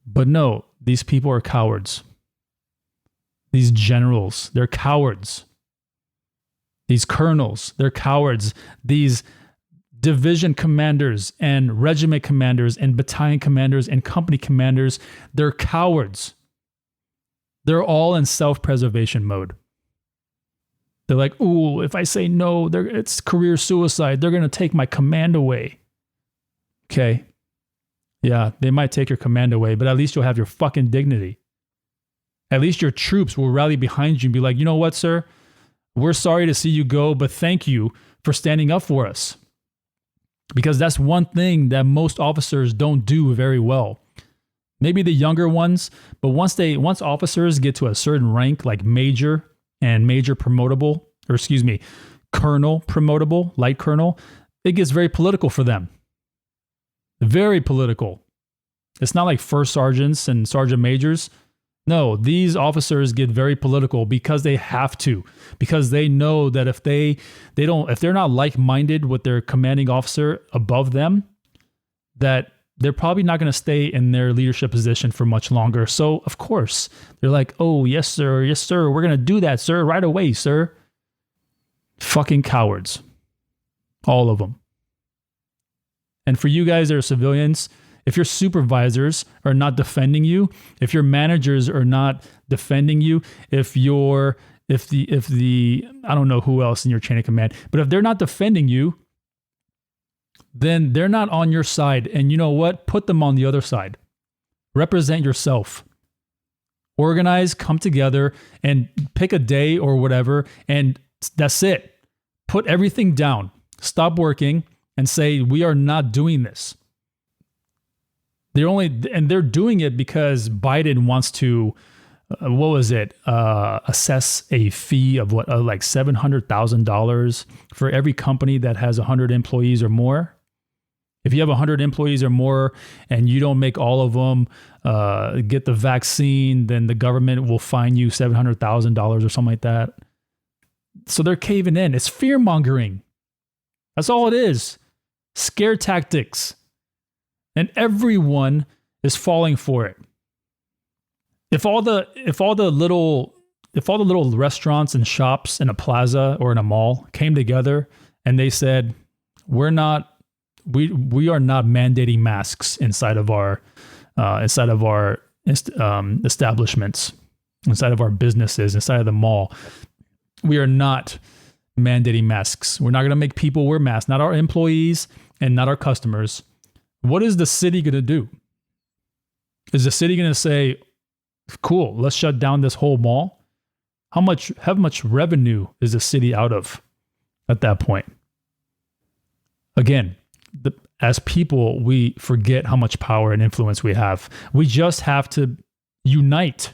But no, these people are cowards. These generals, they're cowards. These colonels, they're cowards. These division commanders and regiment commanders and battalion commanders and company commanders, they're cowards. They're all in self-preservation mode. They're like, ooh, if I say no, it's career suicide. They're going to take my command away. Okay. Yeah, they might take your command away, but at least you'll have your fucking dignity. At least your troops will rally behind you and be like, you know what, sir? We're sorry to see you go, but thank you for standing up for us. Because that's one thing that most officers don't do very well. Maybe the younger ones, but once officers get to a certain rank, like major and major promotable, colonel promotable, light colonel, it gets very political for them. Very political. It's not like first sergeants and sergeant majors. No, these officers get very political because they have to, because they know that if they're not like-minded with their commanding officer above them, that they're probably not going to stay in their leadership position for much longer. So, of course, they're like, oh, yes, sir. We're going to do that, sir. Right away, sir. Fucking cowards. All of them. And for you guys that are civilians, if your supervisors are not defending you, if your managers are not defending you, if the I don't know who else in your chain of command, but if they're not defending you, then they're not on your side. And you know what? Put them on the other side. Represent yourself. Organize, come together, and pick a day or whatever, and that's it. Put everything down. Stop working and say, we are not doing this. They're doing it because Biden wants to, assess a fee of like $700,000 for every company that has 100 employees or more. If you have 100 employees or more and you don't make all of them get the vaccine, then the government will fine you $700,000 or something like that. So they're caving in. It's fear mongering. That's all it is. Scare tactics. And everyone is falling for it. If all the little restaurants and shops in a plaza or in a mall came together and they said, we are not mandating masks inside of our establishments, inside of our businesses, inside of the mall. We are not mandating masks. We're not going to make people wear masks, not our employees and not our customers. What is the city going to do? Is the city going to say, cool, let's shut down this whole mall? How much revenue is the city out of at that point? Again, as people, we forget how much power and influence we have. We just have to unite,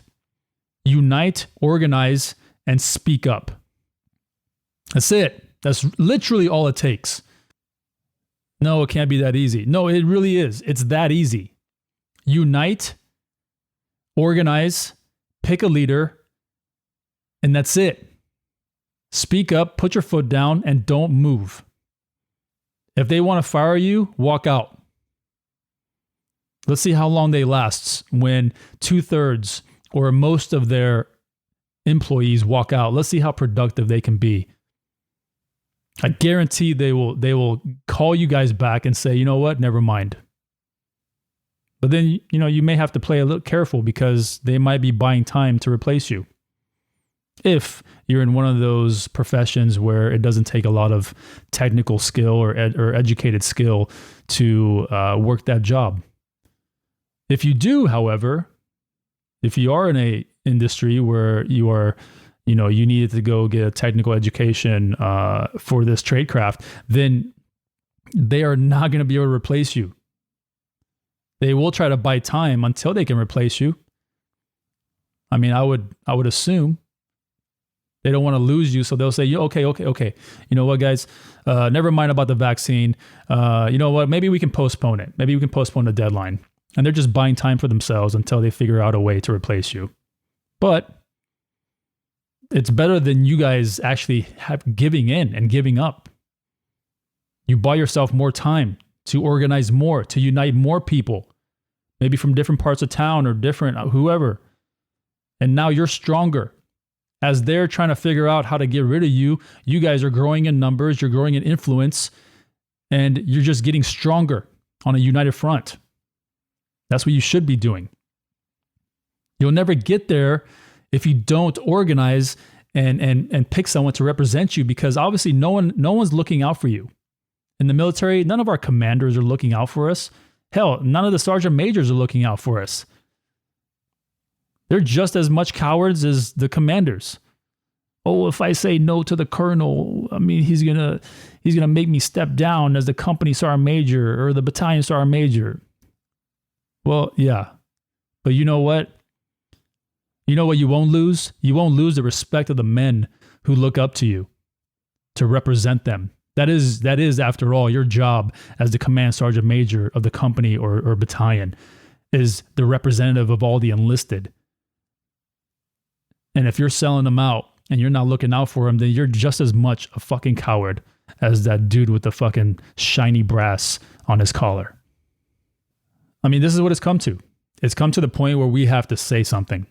organize, and speak up. That's it. That's literally all it takes. No, it can't be that easy. No, it really is. It's that easy. Unite, organize, pick a leader, and that's it. Speak up, put your foot down, and don't move. If they want to fire you, walk out. Let's see how long they last when 2/3 or most of their employees walk out. Let's see how productive they can be. I guarantee they will call you guys back and say, you know what, never mind. But then, you may have to play a little careful because they might be buying time to replace you. If you're in one of those professions where it doesn't take a lot of technical skill or educated skill to work that job. If you do, however, if you are in a industry where you are, you needed to go get a technical education for this trade craft, then they are not going to be able to replace you. They will try to buy time until they can replace you. I mean, I would assume they don't want to lose you, so they'll say, okay. You know what, guys? Never mind about the vaccine. You know what? Maybe we can postpone it. Maybe we can postpone the deadline. And they're just buying time for themselves until they figure out a way to replace you. But it's better than you guys actually giving in and giving up. You buy yourself more time to organize more, to unite more people, maybe from different parts of town or different whoever. And now you're stronger. As they're trying to figure out how to get rid of you, you guys are growing in numbers, you're growing in influence, and you're just getting stronger on a united front. That's what you should be doing. You'll never get there if you don't organize and pick someone to represent you, because obviously no one's looking out for you. In the military, none of our commanders are looking out for us. Hell, none of the sergeant majors are looking out for us. They're just as much cowards as the commanders. Oh, if I say no to the colonel, I mean, he's gonna make me step down as the company sergeant major or the battalion sergeant major. Well, yeah, but you know what? You know what you won't lose? You won't lose the respect of the men who look up to you to represent them. That is, after all, your job as the command sergeant major of the company or battalion is the representative of all the enlisted. And if you're selling them out and you're not looking out for them, then you're just as much a fucking coward as that dude with the fucking shiny brass on his collar. I mean, this is what it's come to. It's come to the point where we have to say something.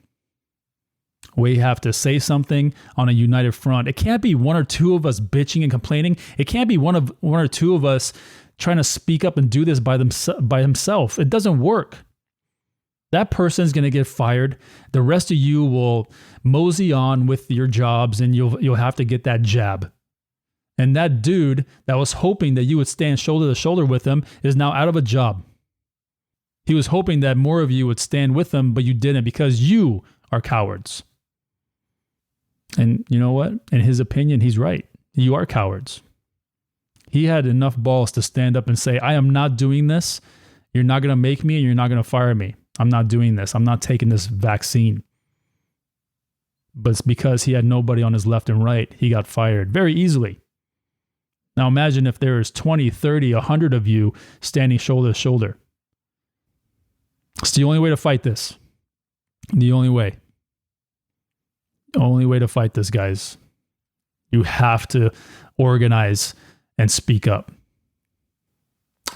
We have to say something on a united front. It can't be one or two of us bitching and complaining. It can't be one or two of us trying to speak up and do this by himself. It doesn't work. That person's going to get fired. The rest of you will mosey on with your jobs, and you'll have to get that jab. And that dude that was hoping that you would stand shoulder to shoulder with him is now out of a job. He was hoping that more of you would stand with him, but you didn't because you are cowards. And you know what? In his opinion, he's right. You are cowards. He had enough balls to stand up and say, I am not doing this. You're not going to make me and you're not going to fire me. I'm not doing this. I'm not taking this vaccine. But it's because he had nobody on his left and right. He got fired very easily. Now imagine if there's 20, 30, 100 of you standing shoulder to shoulder. It's the only way to fight this. The only way. Only way to fight this, guys. You have to organize and speak up.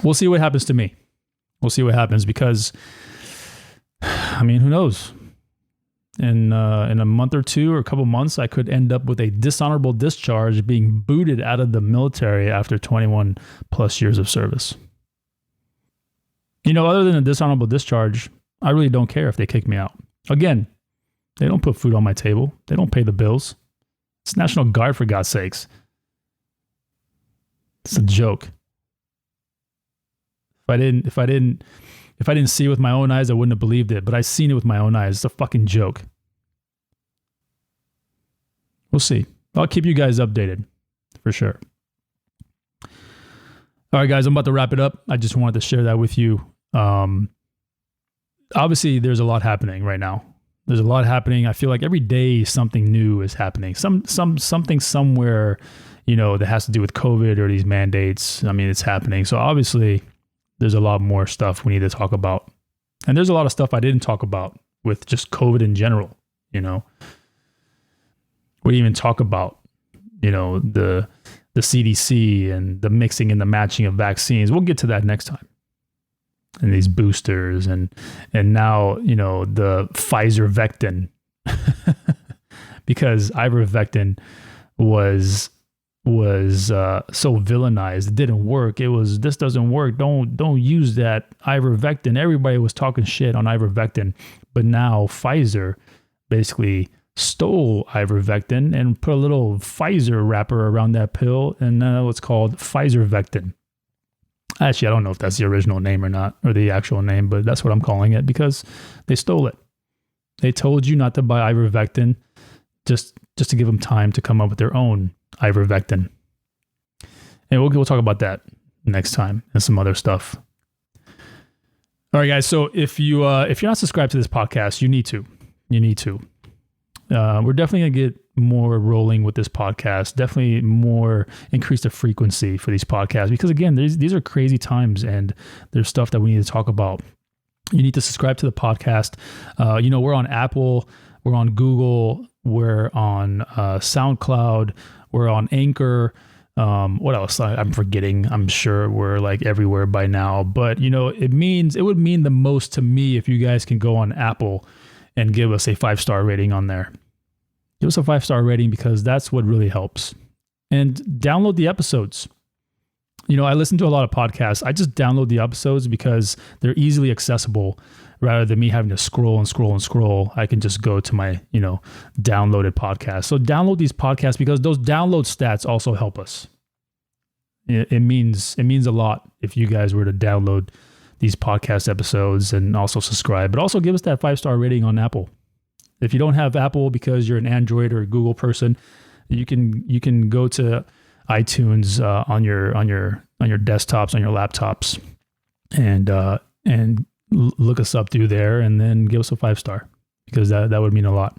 We'll see what happens to me. We'll see what happens because, I mean, who knows? In a month or two or a couple months, I could end up with a dishonorable discharge, being booted out of the military after 21 plus years of service. You know, other than a dishonorable discharge, I really don't care if they kick me out. Again, they don't put food on my table. They don't pay the bills. It's National Guard, for God's sakes. It's a joke. If I didn't see it with my own eyes, I wouldn't have believed it. But I've seen it with my own eyes. It's a fucking joke. We'll see. I'll keep you guys updated for sure. All right, guys, I'm about to wrap it up. I just wanted to share that with you. Obviously, there's a lot happening right now. There's a lot happening. I feel like every day something new is happening. Something somewhere, you know, that has to do with COVID or these mandates. I mean, it's happening. So obviously, there's a lot more stuff we need to talk about. And there's a lot of stuff I didn't talk about with just COVID in general, you know. We didn't even talk about, you know, the CDC and the mixing and the matching of vaccines. We'll get to that next time. And these boosters and now, you know, the Pfizer Vectin because ivermectin was so villainized. It didn't work. It was, this doesn't work. Don't use that ivermectin. Everybody was talking shit on ivermectin, but now Pfizer basically stole ivermectin and put a little Pfizer wrapper around that pill, and now it's called Pfizervectin. Actually, I don't know if that's the original name or not, or the actual name, but that's what I'm calling it because they stole it. They told you not to buy ivermectin just to give them time to come up with their own ivermectin. And we'll talk about that next time and some other stuff. All right, guys. So if you're not subscribed to this podcast, you need to. We're definitely gonna get more rolling with this podcast. Definitely more increase the frequency for these podcasts because again, these are crazy times and there's stuff that we need to talk about. You need to subscribe to the podcast. We're on Apple, we're on Google, we're on SoundCloud, we're on Anchor. What else? I'm forgetting. I'm sure we're like everywhere by now, but it would mean the most to me if you guys can go on Apple and give us a 5-star rating on there. Give us a 5-star rating because that's what really helps. And download the episodes. I listen to a lot of podcasts. I just download the episodes because they're easily accessible rather than me having to scroll. I can just go to my, downloaded podcast. So download these podcasts because those download stats also help us. It means a lot if you guys were to download these podcast episodes and also subscribe, but also give us that 5-star rating on Apple. If you don't have Apple because you're an Android or a Google person, you can go to iTunes on your desktops, on your laptops, and look us up through there, and then give us a 5-star because that would mean a lot.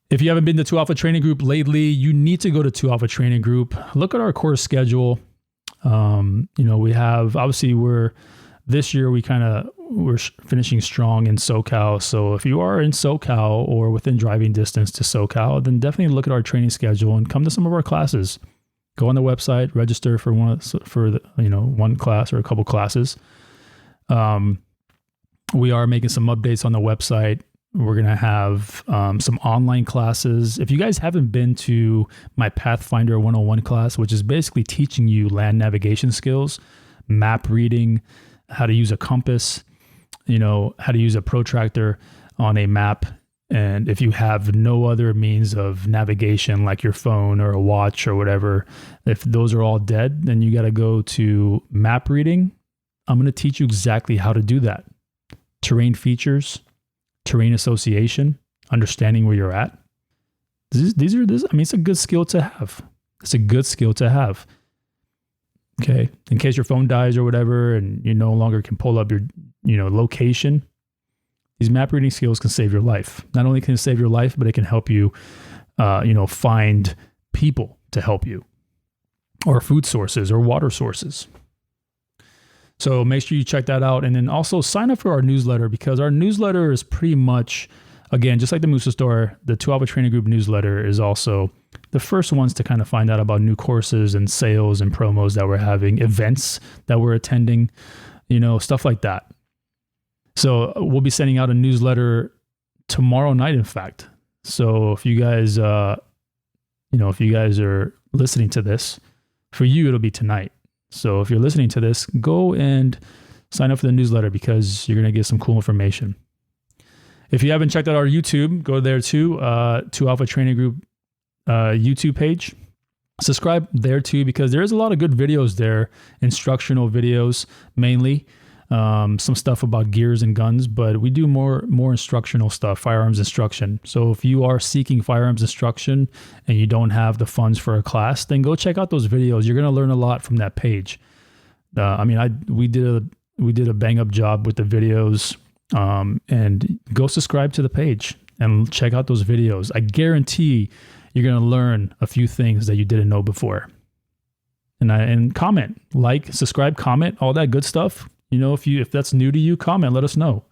If you haven't been to 2Alpha Training Group lately, you need to go to 2Alpha Training Group. Look at our course schedule. We have this year we're finishing strong in SoCal. So if you are in SoCal or within driving distance to SoCal, then definitely look at our training schedule and come to some of our classes. Go on the website, register for one class or a couple classes. We are making some updates on the website. We're going to have some online classes. If you guys haven't been to my Pathfinder 101 class, which is basically teaching you land navigation skills, map reading, how to use a compass, how to use a protractor on a map. And if you have no other means of navigation like your phone or a watch or whatever, if those are all dead, then you got to go to map reading. I'm going to teach you exactly how to do that. Terrain features, terrain association, understanding where you're at. It's a good skill to have. Okay. In case your phone dies or whatever, and you no longer can pull up your, location, these map reading skills can save your life. Not only can it save your life, but it can help you, find people to help you, or food sources or water sources. So make sure you check that out. And then also sign up for our newsletter because our newsletter is pretty much, again, just like the Musa Store, the 2Alpha Training Group newsletter is also the first ones to kind of find out about new courses and sales and promos that we're having, events that we're attending, stuff like that. So we'll be sending out a newsletter tomorrow night, in fact. So if you guys, are listening to this, for you, it'll be tonight. So if you're listening to this, go and sign up for the newsletter because you're going to get some cool information. If you haven't checked out our YouTube, go there too, 2Alpha Training Group YouTube page. Subscribe there too because there is a lot of good videos there, instructional videos mainly. Some stuff about gears and guns, but we do more instructional stuff, firearms instruction. So if you are seeking firearms instruction and you don't have the funds for a class, then go check out those videos. You're going to learn a lot from that page. We did a bang up job with the videos, and go subscribe to the page and check out those videos. I guarantee you're going to learn a few things that you didn't know before. And comment, subscribe, comment, all that good stuff. If that's new to you, comment, let us know.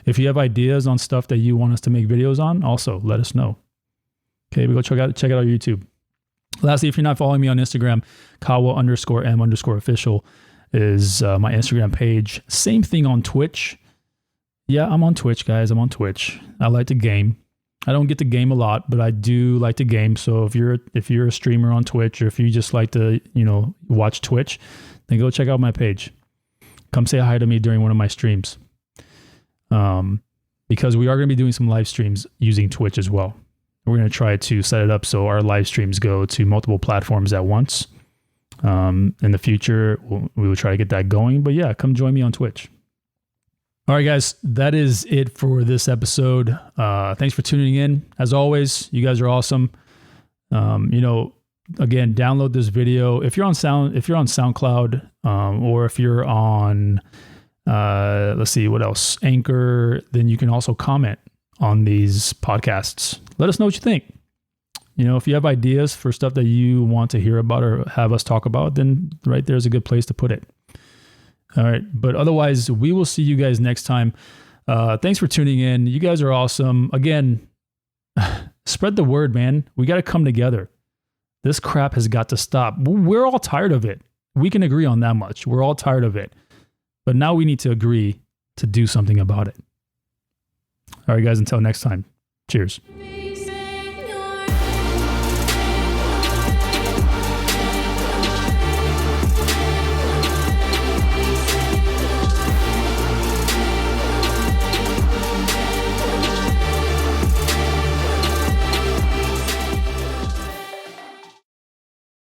If you have ideas on stuff that you want us to make videos on, also let us know. Okay, we go check out our YouTube. Lastly, if you're not following me on Instagram, Kawa_M_official is my Instagram page. Same thing on Twitch. Yeah, I'm on Twitch, guys. I'm on Twitch. I like to game. I don't get to game a lot, but I do like to game. So if you're a streamer on Twitch, or if you just like to, watch Twitch, then go check out my page. Come say hi to me during one of my streams. because we are going to be doing some live streams using Twitch as well. We're going to try to set it up so our live streams go to multiple platforms at once. In the future, we will try to get that going. But yeah, come join me on Twitch. All right, guys, that is it for this episode. Thanks for tuning in. As always, you guys are awesome. Again, download this video. If you're on SoundCloud, or if you're on, let's see, what else? Anchor, then you can also comment on these podcasts. Let us know what you think. If you have ideas for stuff that you want to hear about or have us talk about, then right there's a good place to put it. All right. But otherwise, we will see you guys next time. Thanks for tuning in. You guys are awesome. Again, spread the word, man. We got to come together. This crap has got to stop. We're all tired of it. We can agree on that much. We're all tired of it. But now we need to agree to do something about it. All right, guys, until next time. Cheers.